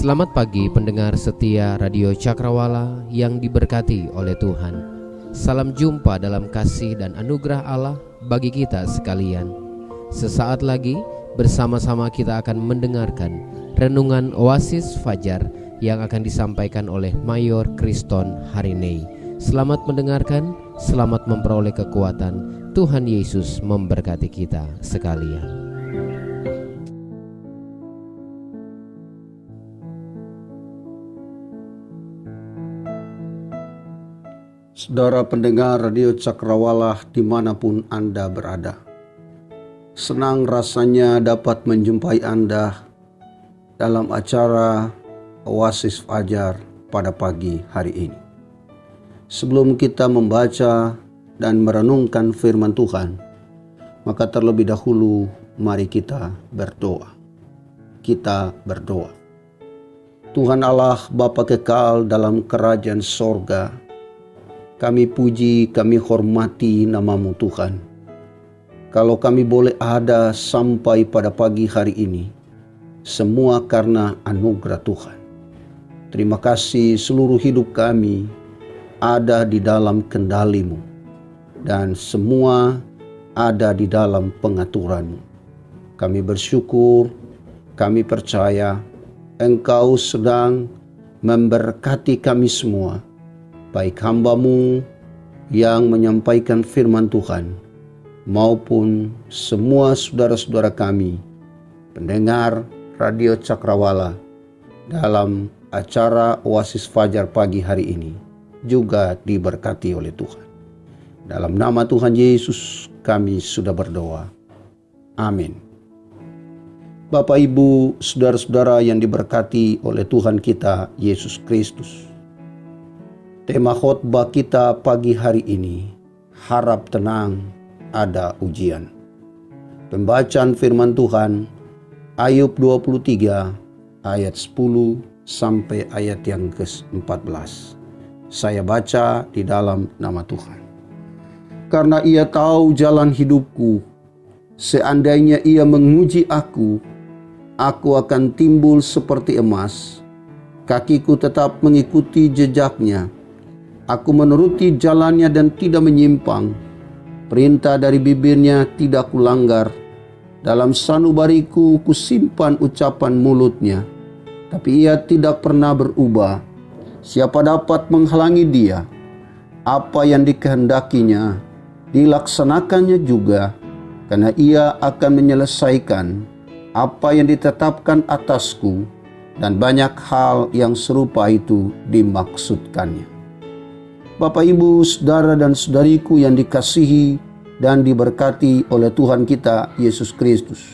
Selamat pagi pendengar setia Radio Cakrawala yang diberkati oleh Tuhan. Salam jumpa dalam kasih dan anugerah Allah bagi kita sekalian. Sesaat lagi bersama-sama kita akan mendengarkan renungan Oasis Fajar yang akan disampaikan oleh Mayor Kriston Harinei. Selamat mendengarkan, selamat memperoleh kekuatan. Tuhan Yesus memberkati kita sekalian. Saudara pendengar Radio Cakrawala dimanapun Anda berada, senang rasanya dapat menjumpai Anda dalam acara Oasis Fajar pada pagi hari ini. Sebelum kita membaca dan merenungkan firman Tuhan, maka terlebih dahulu mari kita berdoa. Kita berdoa. Tuhan Allah Bapa kekal dalam kerajaan sorga, kami puji, kami hormati nama-Mu Tuhan. Kalau kami boleh ada sampai pada pagi hari ini, semua karena anugerah Tuhan. Terima kasih, seluruh hidup kami ada di dalam kendali-Mu, dan semua ada di dalam pengaturan-Mu. Kami bersyukur, kami percaya Engkau sedang memberkati kami semua, baik hamba-Mu yang menyampaikan firman Tuhan, maupun semua saudara-saudara kami, pendengar Radio Cakrawala, dalam acara Oasis Fajar pagi hari ini, juga diberkati oleh Tuhan. Dalam nama Tuhan Yesus kami sudah berdoa. Amin. Bapak, Ibu, saudara-saudara yang diberkati oleh Tuhan kita Yesus Kristus, tema khotbah kita pagi hari ini, harap tenang ada ujian. Pembacaan firman Tuhan, Ayub 23 ayat 10 sampai ayat yang ke-14. Saya baca di dalam nama Tuhan. Karena Ia tahu jalan hidupku, seandainya Ia menguji aku akan timbul seperti emas. Kakiku tetap mengikuti jejaknya. Aku menuruti jalannya dan tidak menyimpang. Perintah dari bibirnya tidak kulanggar. Dalam sanubariku kusimpan ucapan mulutnya. Tapi ia tidak pernah berubah. Siapa dapat menghalangi dia? Apa yang dikehendakinya dilaksanakannya juga, karena ia akan menyelesaikan apa yang ditetapkan atasku, dan banyak hal yang serupa itu dimaksudkannya. Bapak, Ibu, saudara dan saudariku yang dikasihi dan diberkati oleh Tuhan kita Yesus Kristus,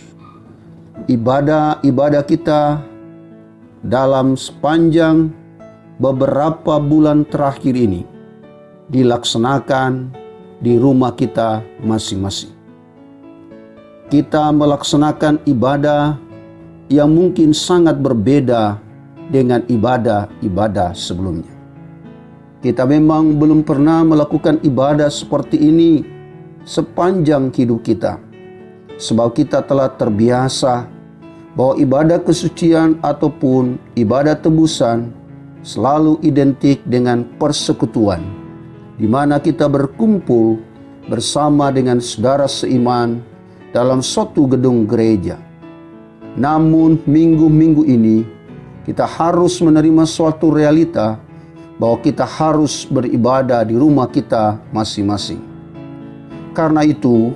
ibadah kita dalam sepanjang beberapa bulan terakhir ini dilaksanakan di rumah kita masing-masing. Kita melaksanakan ibadah yang mungkin sangat berbeda dengan ibadah-ibadah sebelumnya. Kita memang belum pernah melakukan ibadah seperti ini sepanjang hidup kita, sebab kita telah terbiasa bahwa ibadah kesucian ataupun ibadah tebusan selalu identik dengan persekutuan, di mana kita berkumpul bersama dengan saudara seiman dalam suatu gedung gereja. Namun minggu-minggu ini kita harus menerima suatu realita bahwa kita harus beribadah di rumah kita masing-masing. Karena itu,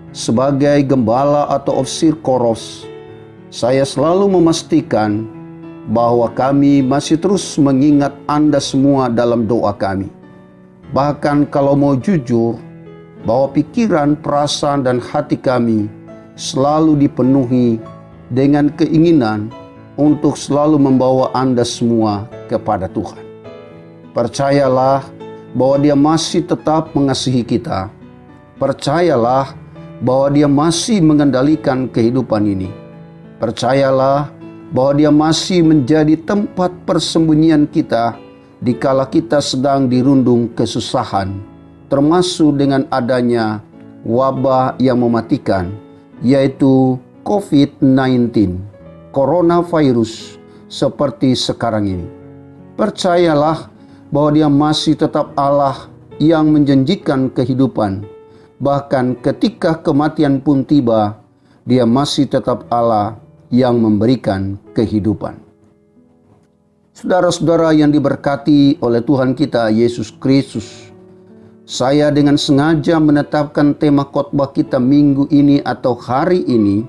sebagai gembala atau ofisir koros, saya selalu memastikan bahwa kami masih terus mengingat Anda semua dalam doa kami. Bahkan kalau mau jujur, bahwa pikiran, perasaan, dan hati kami selalu dipenuhi dengan keinginan untuk selalu membawa Anda semua kepada Tuhan. Percayalah bahwa Dia masih tetap mengasihi kita. Percayalah bahwa Dia masih mengendalikan kehidupan ini. Percayalah bahwa Dia masih menjadi tempat persembunyian kita dikala kita sedang dirundung kesusahan, termasuk dengan adanya wabah yang mematikan, yaitu COVID-19, coronavirus seperti sekarang ini. Percayalah bahwa Dia masih tetap Allah yang menjanjikan kehidupan. Bahkan ketika kematian pun tiba, Dia masih tetap Allah yang memberikan kehidupan. Saudara-saudara yang diberkati oleh Tuhan kita Yesus Kristus, saya dengan sengaja menetapkan tema khotbah kita minggu ini atau hari ini,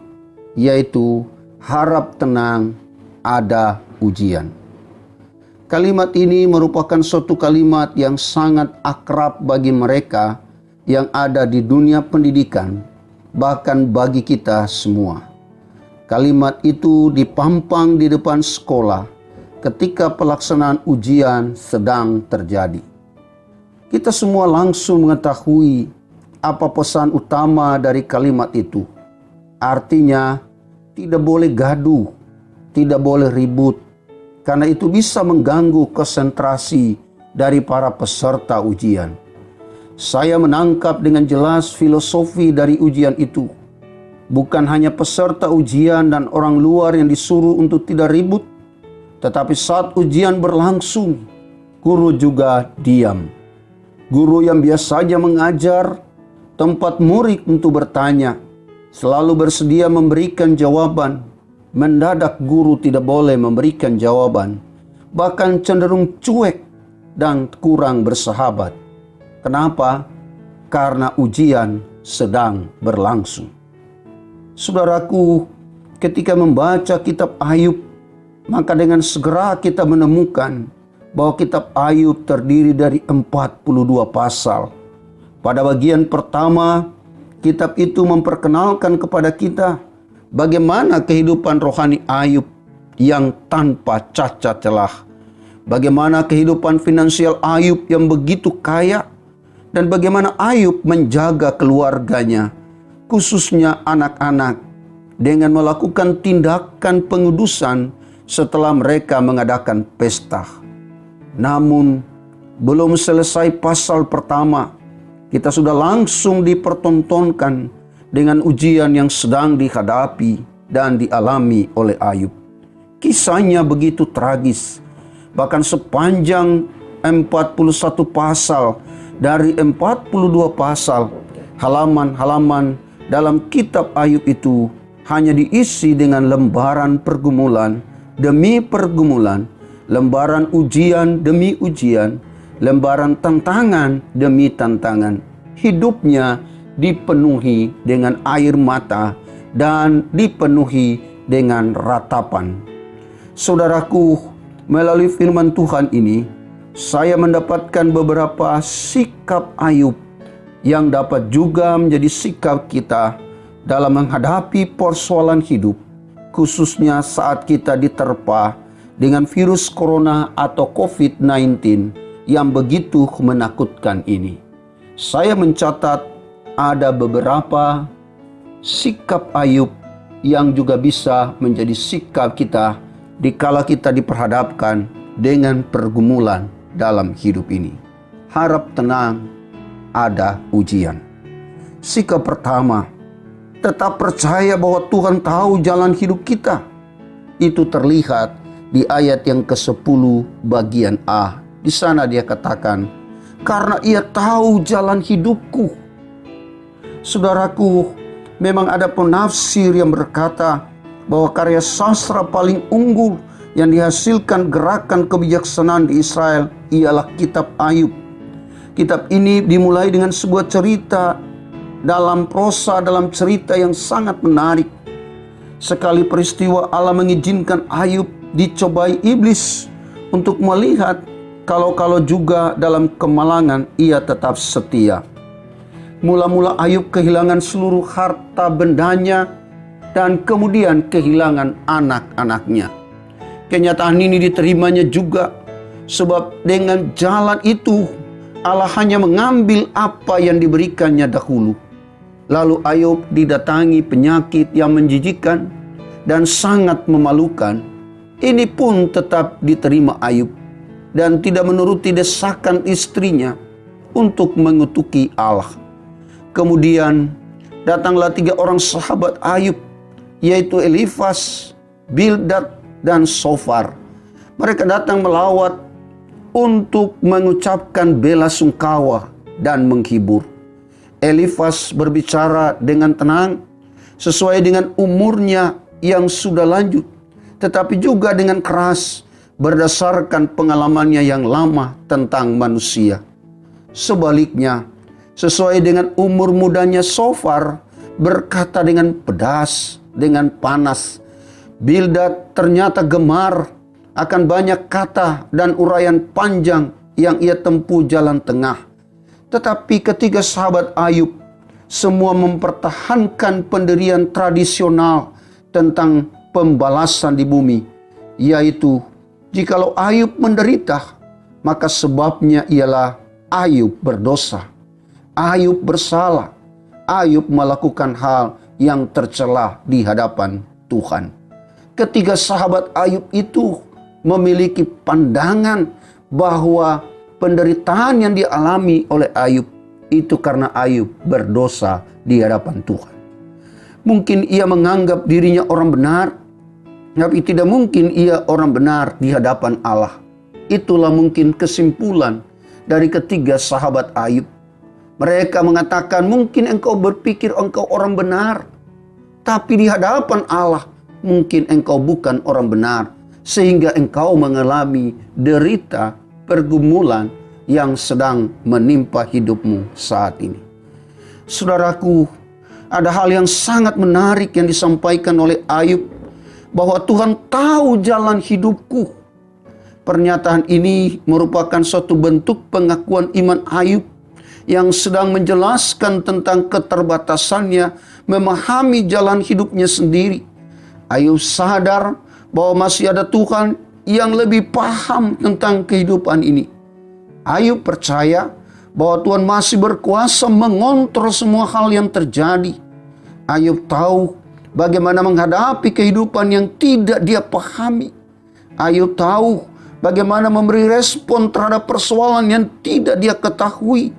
yaitu harap tenang, ada ujian. Kalimat ini merupakan suatu kalimat yang sangat akrab bagi mereka yang ada di dunia pendidikan, bahkan bagi kita semua. Kalimat itu dipampang di depan sekolah ketika pelaksanaan ujian sedang terjadi. Kita semua langsung mengetahui apa pesan utama dari kalimat itu. Artinya, tidak boleh gaduh, tidak boleh ribut, karena itu bisa mengganggu konsentrasi dari para peserta ujian. Saya menangkap dengan jelas filosofi dari ujian itu. Bukan hanya peserta ujian dan orang luar yang disuruh untuk tidak ribut, tetapi saat ujian berlangsung, guru juga diam. Guru yang biasanya mengajar, tempat murid untuk bertanya, selalu bersedia memberikan jawaban. Mendadak guru tidak boleh memberikan jawaban, bahkan cenderung cuek dan kurang bersahabat. Kenapa? Karena ujian sedang berlangsung. Saudaraku, ketika membaca kitab Ayub, maka dengan segera kita menemukan bahwa kitab Ayub terdiri dari 42 pasal. Pada bagian pertama, kitab itu memperkenalkan kepada kita bagaimana kehidupan rohani Ayub yang tanpa cacat celah. Bagaimana kehidupan finansial Ayub yang begitu kaya, dan bagaimana Ayub menjaga keluarganya, khususnya anak-anak, dengan melakukan tindakan pengudusan setelah mereka mengadakan pesta. Namun, belum selesai pasal pertama, kita sudah langsung dipertontonkan dengan ujian yang sedang dihadapi dan dialami oleh Ayub. Kisahnya begitu tragis. Bahkan sepanjang 41 pasal dari 42 pasal, halaman-halaman dalam kitab Ayub itu hanya diisi dengan lembaran pergumulan demi pergumulan, lembaran ujian demi ujian, lembaran tantangan demi tantangan. Hidupnya dipenuhi dengan air mata dan dipenuhi dengan ratapan. Saudaraku, melalui firman Tuhan ini, saya mendapatkan beberapa sikap Ayub yang dapat juga menjadi sikap kita dalam menghadapi persoalan hidup, khususnya saat kita diterpa dengan virus corona atau COVID-19 yang begitu menakutkan ini. Saya mencatat ada beberapa sikap Ayub yang juga bisa menjadi sikap kita dikala kita diperhadapkan dengan pergumulan dalam hidup ini. Harap tenang, ada ujian. Sikap pertama, tetap percaya bahwa Tuhan tahu jalan hidup kita. Itu terlihat di ayat yang ke-10 bagian A. Di sana dia katakan, karena Ia tahu jalan hidupku. Saudaraku, memang ada penafsir yang berkata bahwa karya sastra paling unggul yang dihasilkan gerakan kebijaksanaan di Israel ialah kitab Ayub. Kitab ini dimulai dengan sebuah cerita dalam prosa, dalam cerita yang sangat menarik. Sekali peristiwa Allah mengizinkan Ayub dicobai iblis untuk melihat kalau juga dalam kemalangan ia tetap setia. Mula-mula Ayub kehilangan seluruh harta bendanya dan kemudian kehilangan anak-anaknya. Kenyataan ini diterimanya juga sebab dengan jalan itu Allah hanya mengambil apa yang diberikannya dahulu. Lalu Ayub didatangi penyakit yang menjijikkan dan sangat memalukan. Ini pun tetap diterima Ayub dan tidak menuruti desakan istrinya untuk mengutuki Allah. Kemudian datanglah 3 orang sahabat Ayub, yaitu Elifas, Bildad, dan shofar. Mereka datang melawat untuk mengucapkan bela sungkawa dan menghibur. Elifas berbicara dengan tenang sesuai dengan umurnya yang sudah lanjut, tetapi juga dengan keras berdasarkan pengalamannya yang lama tentang manusia. Sebaliknya, sesuai dengan umur mudanya Sofar berkata dengan pedas, dengan panas. Bildad ternyata gemar akan banyak kata dan uraian panjang yang ia tempuh jalan tengah. Tetapi ketiga sahabat Ayub semua mempertahankan pendirian tradisional tentang pembalasan di bumi, yaitu jikalau Ayub menderita, maka sebabnya ialah Ayub berdosa, Ayub bersalah, Ayub melakukan hal yang tercela di hadapan Tuhan. Ketiga sahabat Ayub itu memiliki pandangan bahwa penderitaan yang dialami oleh Ayub itu karena Ayub berdosa di hadapan Tuhan. Mungkin ia menganggap dirinya orang benar, tapi tidak mungkin ia orang benar di hadapan Allah. Itulah mungkin kesimpulan dari ketiga sahabat Ayub. Mereka mengatakan, mungkin engkau berpikir engkau orang benar, tapi di hadapan Allah mungkin engkau bukan orang benar, sehingga engkau mengalami derita pergumulan yang sedang menimpa hidupmu saat ini. Saudaraku, ada hal yang sangat menarik yang disampaikan oleh Ayub, bahwa Tuhan tahu jalan hidupku. Pernyataan ini merupakan suatu bentuk pengakuan iman Ayub yang sedang menjelaskan tentang keterbatasannya memahami jalan hidupnya sendiri. Ayub sadar bahwa masih ada Tuhan yang lebih paham tentang kehidupan ini. Ayub percaya bahwa Tuhan masih berkuasa mengontrol semua hal yang terjadi. Ayub tahu bagaimana menghadapi kehidupan yang tidak dia pahami. Ayub tahu bagaimana memberi respon terhadap persoalan yang tidak dia ketahui,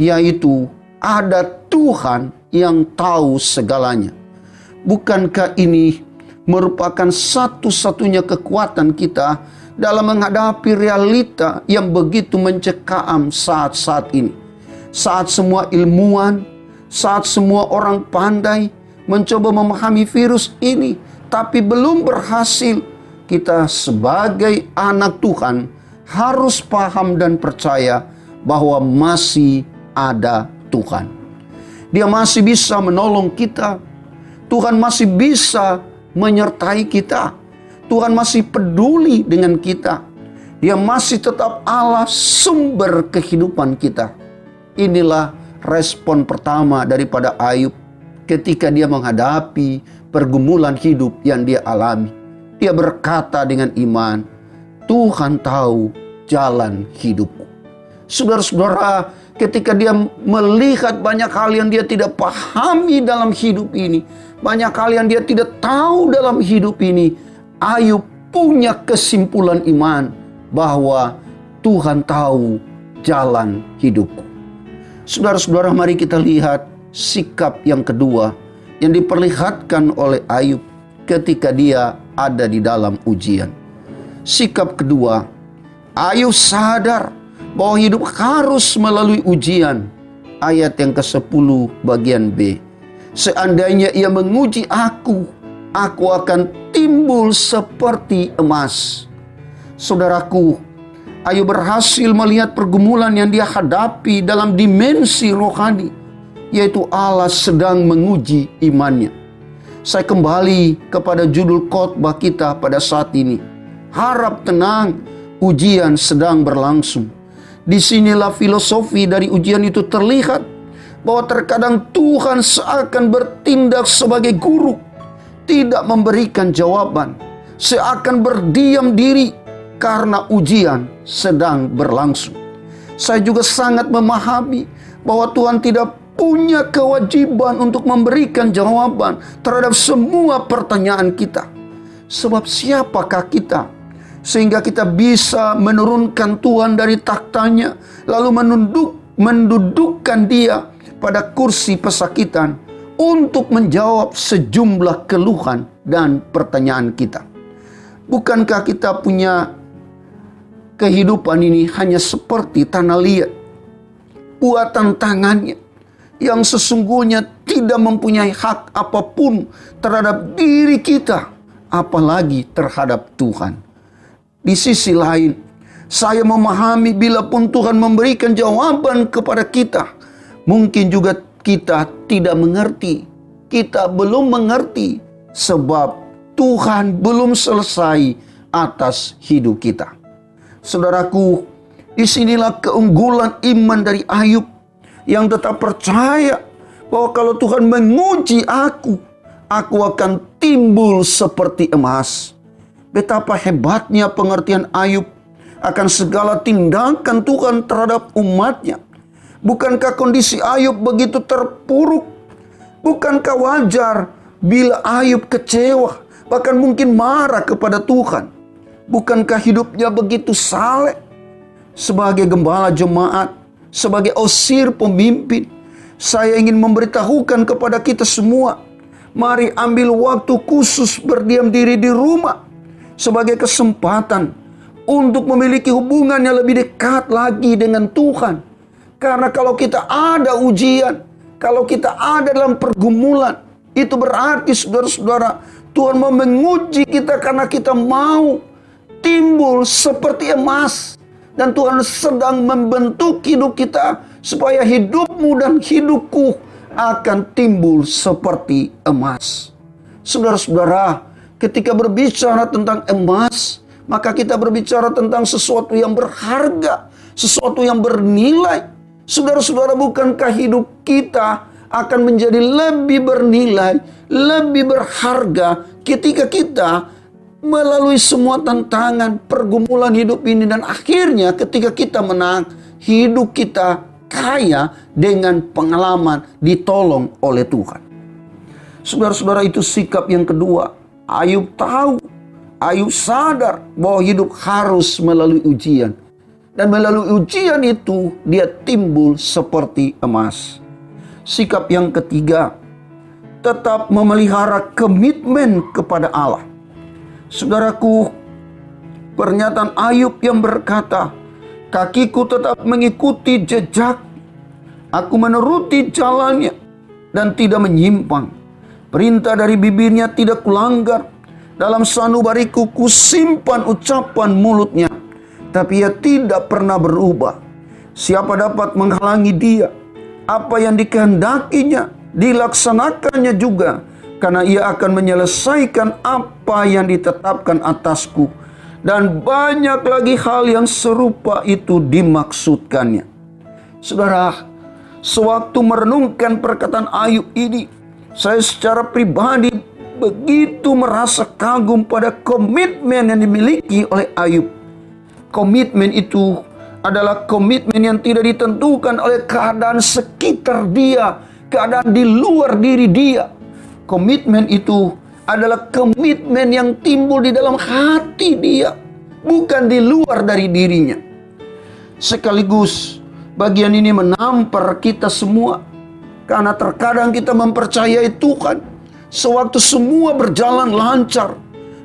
yaitu ada Tuhan yang tahu segalanya. Bukankah ini merupakan satu-satunya kekuatan kita dalam menghadapi realita yang begitu mencekam saat-saat ini? Saat semua ilmuwan, saat semua orang pandai mencoba memahami virus ini, tapi belum berhasil, kita sebagai anak Tuhan harus paham dan percaya bahwa masih ada Tuhan. Dia masih bisa menolong kita. Tuhan masih bisa menyertai kita. Tuhan masih peduli dengan kita. Dia masih tetap Allah, sumber kehidupan kita. Inilah respon pertama daripada Ayub ketika dia menghadapi pergumulan hidup yang dia alami. Dia berkata dengan iman, Tuhan tahu jalan hidupku. Saudara-saudara, ketika dia melihat banyak hal yang dia tidak pahami dalam hidup ini, banyak hal yang dia tidak tahu dalam hidup ini, Ayub punya kesimpulan iman bahwa Tuhan tahu jalan hidupku. Saudara-saudara, mari kita lihat sikap yang kedua yang diperlihatkan oleh Ayub ketika dia ada di dalam ujian. Sikap kedua, Ayub sadar bahwa hidup harus melalui ujian. Ayat yang ke-10 bagian B. Seandainya ia menguji aku akan timbul seperti emas. Saudaraku, Ayub berhasil melihat pergumulan yang dia hadapi dalam dimensi rohani, yaitu Allah sedang menguji imannya. Saya kembali kepada judul khotbah kita pada saat ini. Harap tenang, ujian sedang berlangsung. Disinilah filosofi dari ujian itu terlihat, bahwa terkadang Tuhan seakan bertindak sebagai guru, tidak memberikan jawaban, seakan berdiam diri karena ujian sedang berlangsung. Saya juga sangat memahami bahwa Tuhan tidak punya kewajiban untuk memberikan jawaban terhadap semua pertanyaan kita. Sebab siapakah kita sehingga kita bisa menurunkan Tuhan dari takhtanya, lalu mendudukkan dia pada kursi pesakitan untuk menjawab sejumlah keluhan dan pertanyaan kita. Bukankah kita punya kehidupan ini hanya seperti tanah liat, buatan tangannya, yang sesungguhnya tidak mempunyai hak apapun terhadap diri kita, apalagi terhadap Tuhan. Di sisi lain, saya memahami bila pun Tuhan memberikan jawaban kepada kita, mungkin juga kita tidak mengerti. Kita belum mengerti sebab Tuhan belum selesai atas hidup kita. Saudaraku, disinilah keunggulan iman dari Ayub yang tetap percaya bahwa kalau Tuhan menguji aku akan timbul seperti emas. Betapa hebatnya pengertian Ayub akan segala tindakan Tuhan terhadap umatnya. Bukankah kondisi Ayub begitu terpuruk? Bukankah wajar bila Ayub kecewa, bahkan mungkin marah kepada Tuhan? Bukankah hidupnya begitu saleh? Sebagai gembala jemaat, sebagai osir pemimpin, saya ingin memberitahukan kepada kita semua, mari ambil waktu khusus berdiam diri di rumah sebagai kesempatan untuk memiliki hubungan yang lebih dekat lagi dengan Tuhan. Karena kalau kita ada ujian, kalau kita ada dalam pergumulan, itu berarti saudara-saudara, Tuhan mau menguji kita karena kita mau timbul seperti emas. Dan Tuhan sedang membentuk hidup kita supaya hidupmu dan hidupku akan timbul seperti emas. Saudara-saudara, ketika berbicara tentang emas, maka kita berbicara tentang sesuatu yang berharga, sesuatu yang bernilai. Saudara-saudara, bukankah hidup kita akan menjadi lebih bernilai, lebih berharga ketika kita melalui semua tantangan, pergumulan hidup ini, dan akhirnya ketika kita menang, hidup kita kaya dengan pengalaman ditolong oleh Tuhan. Saudara-saudara, itu sikap yang kedua. Ayub tahu, Ayub sadar bahwa hidup harus melalui ujian. Dan melalui ujian itu dia timbul seperti emas. Sikap yang ketiga, tetap memelihara komitmen kepada Allah. Saudaraku, pernyataan Ayub yang berkata, kakiku tetap mengikuti jejak, aku menuruti jalannya dan tidak menyimpang. Perintah dari bibirnya tidak kulanggar, dalam sanubariku kusimpan ucapan mulutnya, tapi ia tidak pernah berubah. Siapa dapat menghalangi dia? Apa yang dikehendakinya dilaksanakannya juga, karena ia akan menyelesaikan apa yang ditetapkan atasku. Dan banyak lagi hal yang serupa itu dimaksudkannya. Saudara, sewaktu merenungkan perkataan Ayub ini, saya secara pribadi begitu merasa kagum pada komitmen yang dimiliki oleh Ayub. Komitmen itu adalah komitmen yang tidak ditentukan oleh keadaan sekitar dia, keadaan di luar diri dia. Komitmen itu adalah komitmen yang timbul di dalam hati dia, bukan di luar dari dirinya. Sekaligus bagian ini menampar kita semua, karena terkadang kita mempercayai Tuhan sewaktu semua berjalan lancar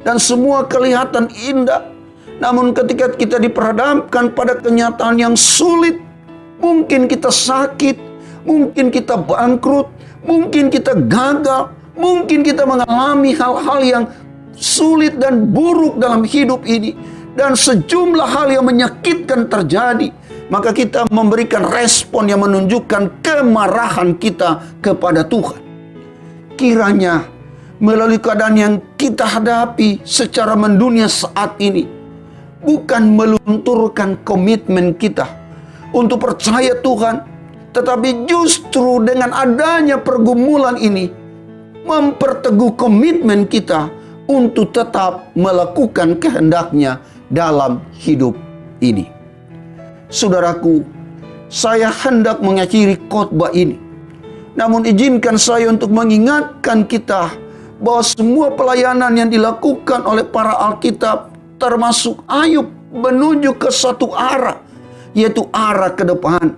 dan semua kelihatan indah. Namun ketika kita diperhadapkan pada kenyataan yang sulit, mungkin kita sakit, mungkin kita bangkrut, mungkin kita gagal, mungkin kita mengalami hal-hal yang sulit dan buruk dalam hidup ini, dan sejumlah hal yang menyakitkan terjadi, maka kita memberikan respon yang menunjukkan kemarahan kita kepada Tuhan. Kiranya melalui keadaan yang kita hadapi secara mendunia saat ini, bukan melunturkan komitmen kita untuk percaya Tuhan, tetapi justru dengan adanya pergumulan ini memperteguh komitmen kita untuk tetap melakukan kehendaknya dalam hidup ini. Saudaraku, saya hendak mengakhiri khotbah ini, namun izinkan saya untuk mengingatkan kita bahwa semua pelayanan yang dilakukan oleh para Alkitab, termasuk Ayub, menuju ke satu arah, yaitu arah ke depan.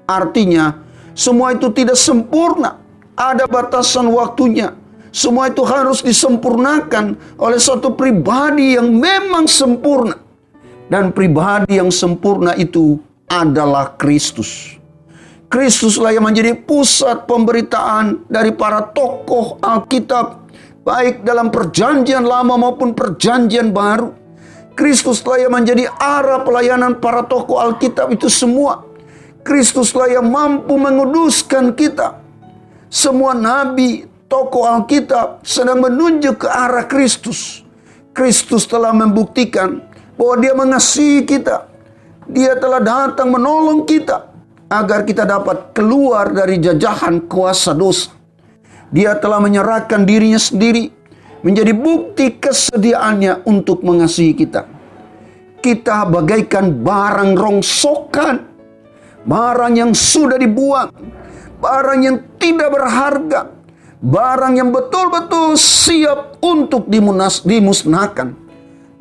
Artinya, semua itu tidak sempurna. Ada batasan waktunya. Semua itu harus disempurnakan oleh suatu pribadi yang memang sempurna. Dan pribadi yang sempurna itu adalah Kristus. Kristuslah yang menjadi pusat pemberitaan dari para tokoh Alkitab, baik dalam perjanjian lama maupun perjanjian baru. Kristuslah yang menjadi arah pelayanan para tokoh Alkitab itu semua. Kristuslah yang mampu menguduskan kita. Semua nabi, tokoh Alkitab sedang menunjuk ke arah Kristus. Kristus telah membuktikan bahwa Dia mengasihi kita. Dia telah datang menolong kita agar kita dapat keluar dari jajahan kuasa dosa. Dia telah menyerahkan dirinya sendiri menjadi bukti kesediaannya untuk mengasihi kita. Kita bagaikan barang rongsokan, barang yang sudah dibuang, barang yang tidak berharga, barang yang betul-betul siap untuk dimusnahkan.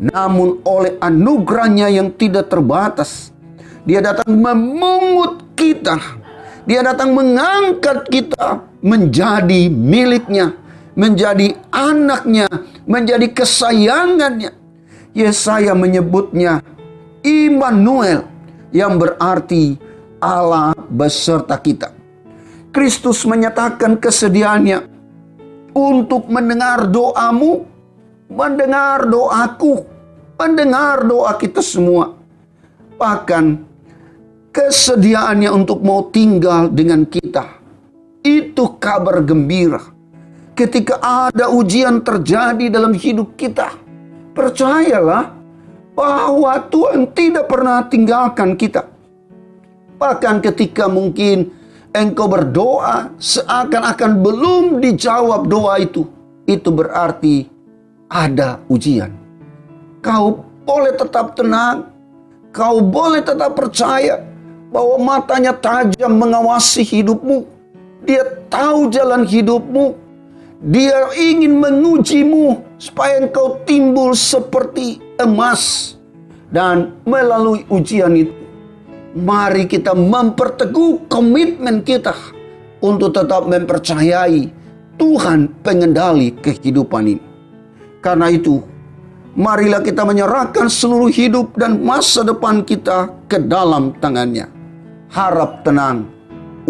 Namun oleh anugerahnya yang tidak terbatas, Dia datang memungut kita. Dia datang mengangkat kita menjadi miliknya, menjadi anaknya, menjadi kesayangannya. Yesaya menyebutnya Immanuel, yang berarti Allah beserta kita. Kristus menyatakan kesediaannya untuk mendengar doamu, mendengar doaku, mendengar doa kita semua. Bahkan kesediaannya untuk mau tinggal dengan kita. Itu kabar gembira. Ketika ada ujian terjadi dalam hidup kita, percayalah bahwa Tuhan tidak pernah tinggalkan kita. Bahkan ketika mungkin engkau berdoa seakan-akan belum dijawab doa itu berarti ada ujian. Kau boleh tetap tenang, kau boleh tetap percaya bahwa matanya tajam mengawasi hidupmu. Dia tahu jalan hidupmu. Dia ingin mengujimu supaya engkau timbul seperti emas. Dan melalui ujian itu, mari kita memperteguh komitmen kita untuk tetap mempercayai Tuhan pengendali kehidupan ini. Karena itu, marilah kita menyerahkan seluruh hidup dan masa depan kita ke dalam tangannya. Harap tenang,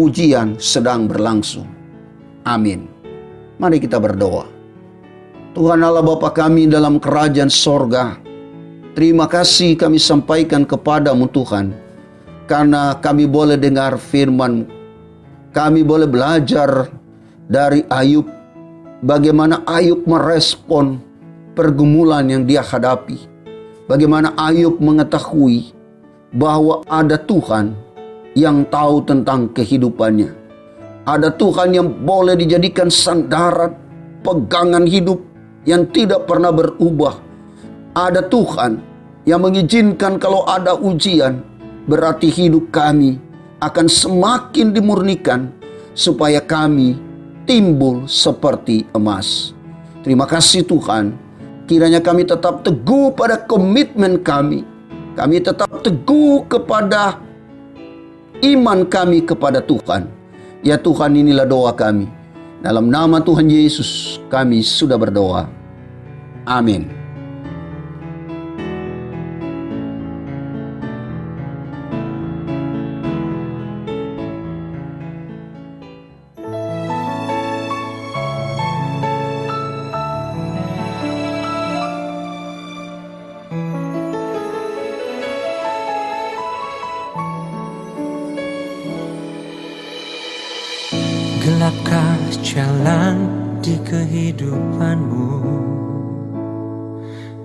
ujian sedang berlangsung. Amin. Mari kita berdoa. Tuhan Allah Bapa kami dalam kerajaan sorga, terima kasih kami sampaikan kepadamu Tuhan, karena kami boleh dengar firman-Mu. Kami boleh belajar dari Ayub, bagaimana Ayub merespon pergumulan yang dia hadapi. Bagaimana Ayub mengetahui bahwa ada Tuhan yang tahu tentang kehidupannya. Ada Tuhan yang boleh dijadikan sandaran, pegangan hidup yang tidak pernah berubah. Ada Tuhan yang mengizinkan kalau ada ujian, berarti hidup kami akan semakin dimurnikan supaya kami timbul seperti emas. Terima kasih Tuhan. Kiranya kami tetap teguh pada komitmen kami. Kami tetap teguh kepada iman kami kepada Tuhan. Ya Tuhan, inilah doa kami. Dalam nama Tuhan Yesus kami sudah berdoa. Amin. Gelapkah jalan di kehidupanmu?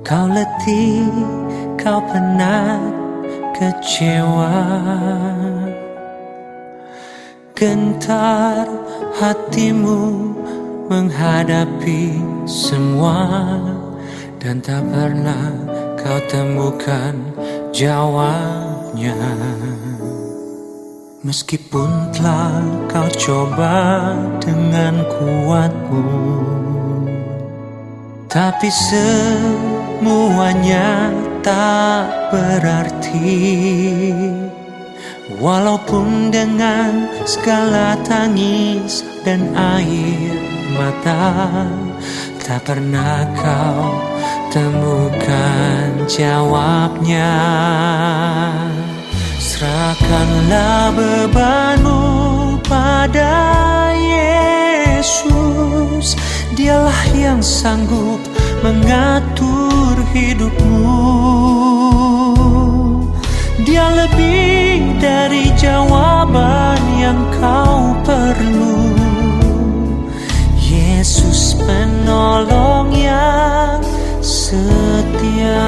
Kau letih, kau penat, kecewa. Gentar hatimu menghadapi semua, dan tak pernah kau temukan jawabnya. Meskipun telah kau coba dengan kuatmu, tapi semuanya tak berarti. Walaupun dengan segala tangis dan air mata, tak pernah kau temukan jawabnya. Serahkanlah bebanmu pada Yesus, Dialah yang sanggup mengatur hidupmu. Dia lebih dari jawaban yang kau perlu. Yesus penolong yang setia.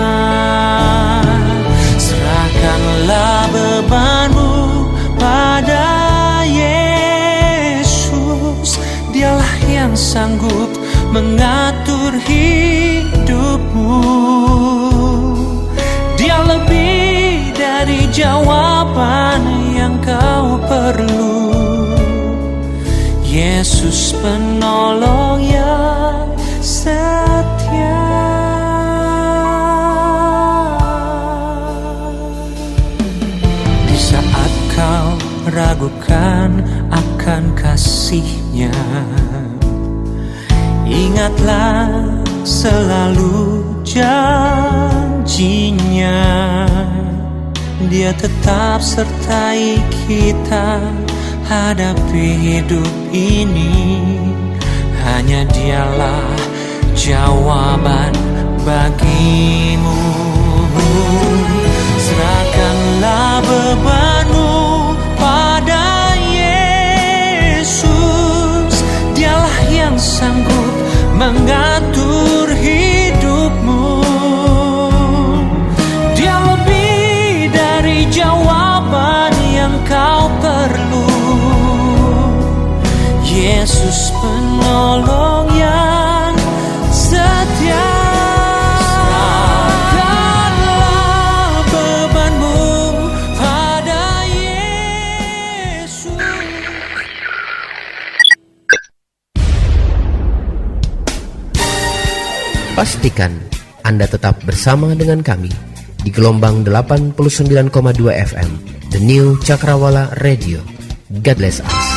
Serahkanlah bebanmu pada Yesus, Dialah yang sanggup mengatur hidupmu. Dia lebih dari jawaban yang kau perlu. Yesus penolong yang setia. Di saat kau ragukan akan kasih-Nya, ingatlah selalu janji-Nya. Dia tetap sertai kita hadapi hidup ini. Hanya Dialah jawaban bagimu. Serahkanlah bebanmu pada Yesus, Dialah yang sanggup mengatur hidupmu. Dia lebih dari jawaban yang kau perlu. Yesus penolong yang setia. Serahkanlah bebanmu pada Yesus. Pastikan Anda tetap bersama dengan kami di gelombang 89,2 FM The New Cakrawala Radio. God bless us.